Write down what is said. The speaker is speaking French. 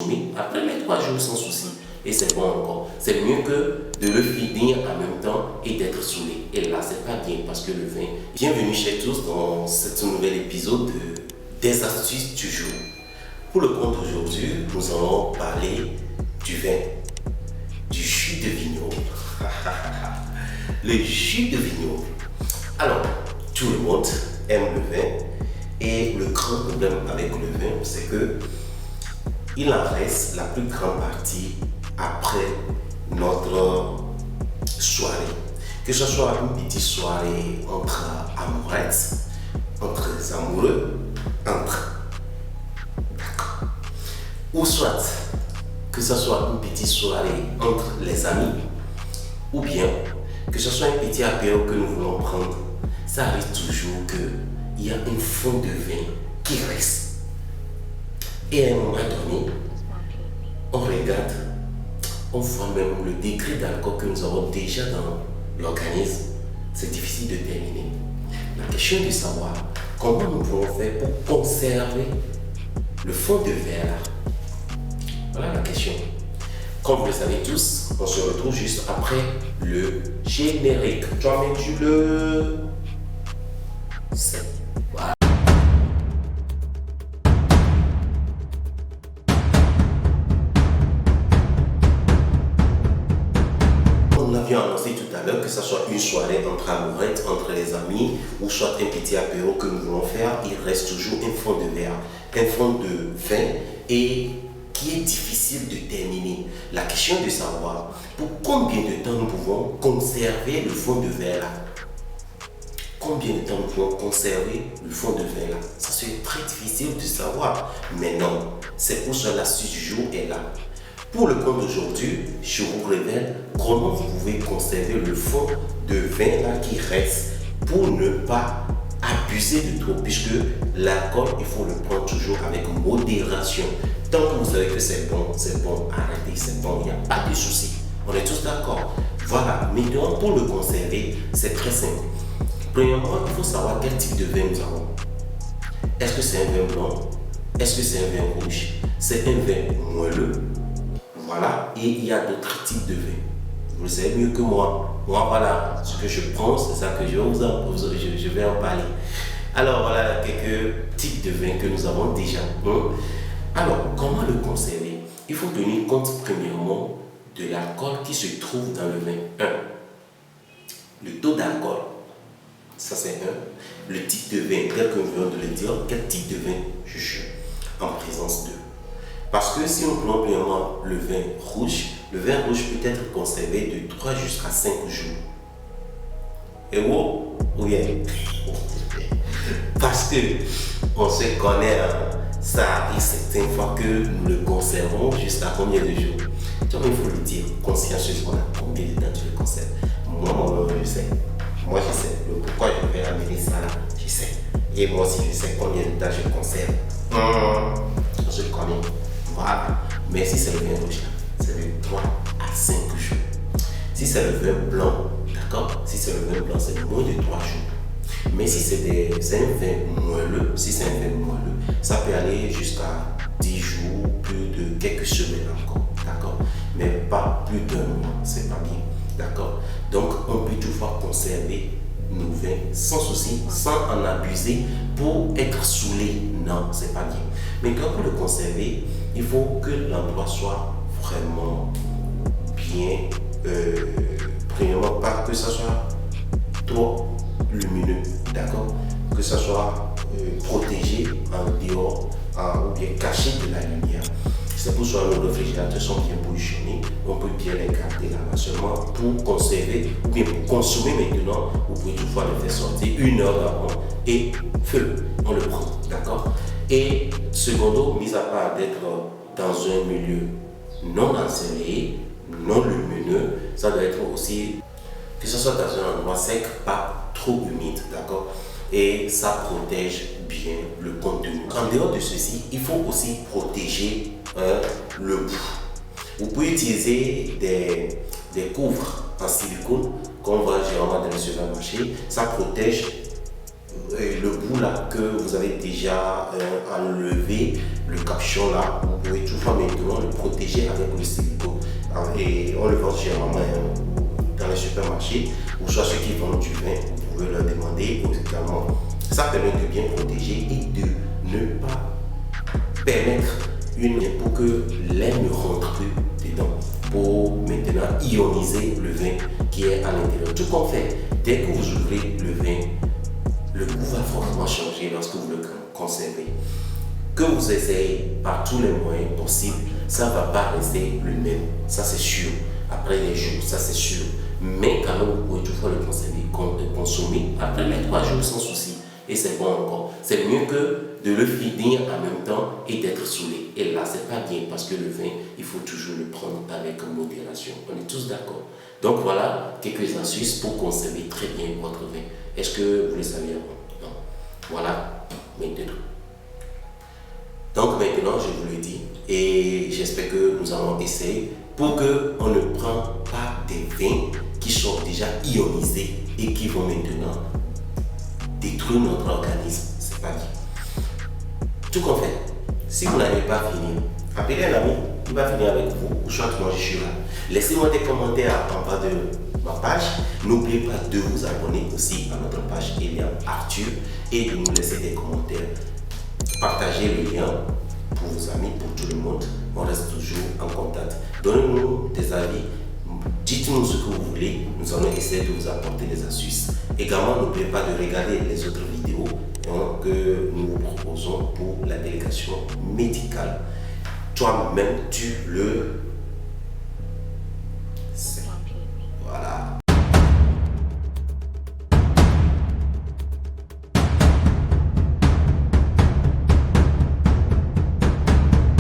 consommer après les 3 jours sans souci. Et c'est bon encore. C'est mieux que de le finir en même temps et d'être saoulé. Et là, c'est pas bien parce que le vin. Bienvenue chez tous dans ce nouvel épisode des astuces du jour. Pour le compte d'aujourd'hui, nous allons parler du vin, du jus de vignoble. Le jus de vignoble. Alors, tout le monde aime le vin et le grand problème avec le vin, c'est que il en reste la plus grande partie après notre soirée. Que ce soit une petite soirée entre amourettes, entre amoureux, ou soit que ce soit une petite soirée entre les amis, ou bien que ce soit un petit apéro que nous voulons prendre, ça arrive toujours qu'il y a un fond de vin qui reste. Et à un moment donné, on regarde, on voit même le degré d'alcool que nous avons déjà dans l'organisme. C'est difficile de terminer. La question est de savoir comment nous pouvons faire pour conserver le fond de verre. Voilà la question. Comme vous le savez tous, on se retrouve juste après le générique. Toi-même, tu le sais. Voilà. On avait annoncé tout à l'heure que ce soit une soirée entre amourettes, entre les amis, ou soit un petit apéro que nous voulons faire, il reste toujours un fond de verre, un fond de vin et qui est difficile de terminer. La question est de savoir pour combien de temps nous pouvons conserver le fond de verre là. Combien de temps nous pouvons conserver le fond de verre là. Ça c'est très difficile de savoir. Mais non, c'est pour ça l'astuce du jour est là. Pour le compte d'aujourd'hui, je vous révèle comment vous pouvez conserver le fond de vin là qui reste pour ne pas abuser de trop, puisque l'alcool, il faut le prendre toujours avec modération. Tant que vous savez que c'est bon, arrêtez, c'est bon, il n'y a pas de souci. On est tous d'accord. Voilà, maintenant pour le conserver, c'est très simple. Premièrement, il faut savoir quel type de vin nous avons. Est-ce que c'est un vin blanc? Est-ce que c'est un vin rouge? C'est un vin moelleux? Voilà, et il y a d'autres types de vins. Vous le savez mieux que moi. Moi, voilà, ce que je prends, c'est ça que je vais en parler. Alors, voilà quelques types de vins que nous avons déjà. Alors, comment le conserver? Il faut tenir compte premièrement de l'alcool qui se trouve dans le vin. 1. Le taux d'alcool, ça c'est 1. Le type de vin, tel que nous venons de le dire, quel type de vin je suis en présence de. Parce que si on prend premièrement le vin rouge peut être conservé de 3 jusqu'à 5 jours. Et wow, oui. Parce que on se connaît, ça arrive certaines fois que nous le conservons jusqu'à combien de jours? Donc il faut le dire consciencieusement, combien de temps tu le conserves? Moi, je sais. Moi, je sais. Pourquoi je vais amener ça là? Je sais. Et moi aussi, je sais combien de temps je conserve. Je connais. Voilà. Mais si c'est le vin rouge, c'est de 3 à 5 jours. Si c'est le vin blanc, d'accord? Si c'est le vin blanc, c'est moins de 3 jours. Mais si c'est un vin moelleux, ça peut aller jusqu'à 10 jours, plus de quelques semaines encore, d'accord? Mais pas plus d'un mois, c'est pas bien, d'accord? Donc, on peut toutefois conserver nos vins sans souci, sans en abuser pour être saoulé. Non, c'est pas bien. Mais quand pour le conserver, il faut que l'endroit soit vraiment bien, premièrement, pas que ça soit trop lumineux, d'accord? Que ça soit protégé en dehors ou bien caché de la lumière. C'est pour ça que nos réfrigérateurs sont bien positionnés. On peut bien les garder là-bas seulement pour conserver ou bien pour consommer maintenant. Vous pouvez toutefois le faire sortir 1 heure avant et feu, on le prend, d'accord? Et secondo, mis à part d'être dans un milieu non ensoleillé, non lumineux, ça doit être aussi que ce soit dans un endroit sec, pas trop humide, d'accord? Et ça protège bien le contenu. En dehors de ceci, il faut aussi protéger le bout. Vous pouvez utiliser des couvres en silicone qu'on voit généralement dans les supermarchés. Ça protège le bout là que vous avez déjà enlevé le capuchon là, vous pouvez toujours maintenant le protéger avec le silicone. Et on le vend généralement dans les supermarchés, ou soit ceux qui vendent du vin, vous pouvez leur demander également. Ça permet de bien protéger et de ne pas permettre pour que l'air ne rentre plus dedans, pour maintenant ioniser le vin qui est à l'intérieur. Tout qu'on fait, dès que vous ouvrez le vin, le goût va forcément changer lorsque vous le conservez. Que vous essayez par tous les moyens possibles, ça ne va pas rester le même, ça c'est sûr. Après les jours, ça c'est sûr. Mais quand même, vous pouvez toujours le conserver, consommer après les 3 jours sans souci. Et c'est bon encore. C'est mieux que de le finir en même temps et d'être saoulé. Et là, c'est pas bien parce que le vin, il faut toujours le prendre avec modération. On est tous d'accord. Donc voilà quelques astuces pour conserver très bien votre vin. Est-ce que vous le saviez avant? Non. Voilà, maintenant. Donc maintenant, je vous le dis et j'espère que nous allons essayer pour qu'on ne prenne pas des vins qui sont déjà ionisés et qui vont maintenant détruire notre organisme. C'est pas dit. Tout qu'on fait, si vous n'avez pas fini, appelez un ami, il va venir avec vous, ou soit moi je suis là. Laissez-moi des commentaires en bas de ma page. N'oubliez pas de vous abonner aussi à notre page Eliam Arthur et de nous laisser des commentaires. Partagez le lien pour vos amis, pour tout le monde. On reste toujours en contact. Donnez-nous des avis. Dites-nous ce que vous voulez. Nous allons essayer de vous apporter des astuces. Également, n'oubliez pas de regarder les autres vidéos que nous vous proposons pour la délégation médicale. Toi-même, tu le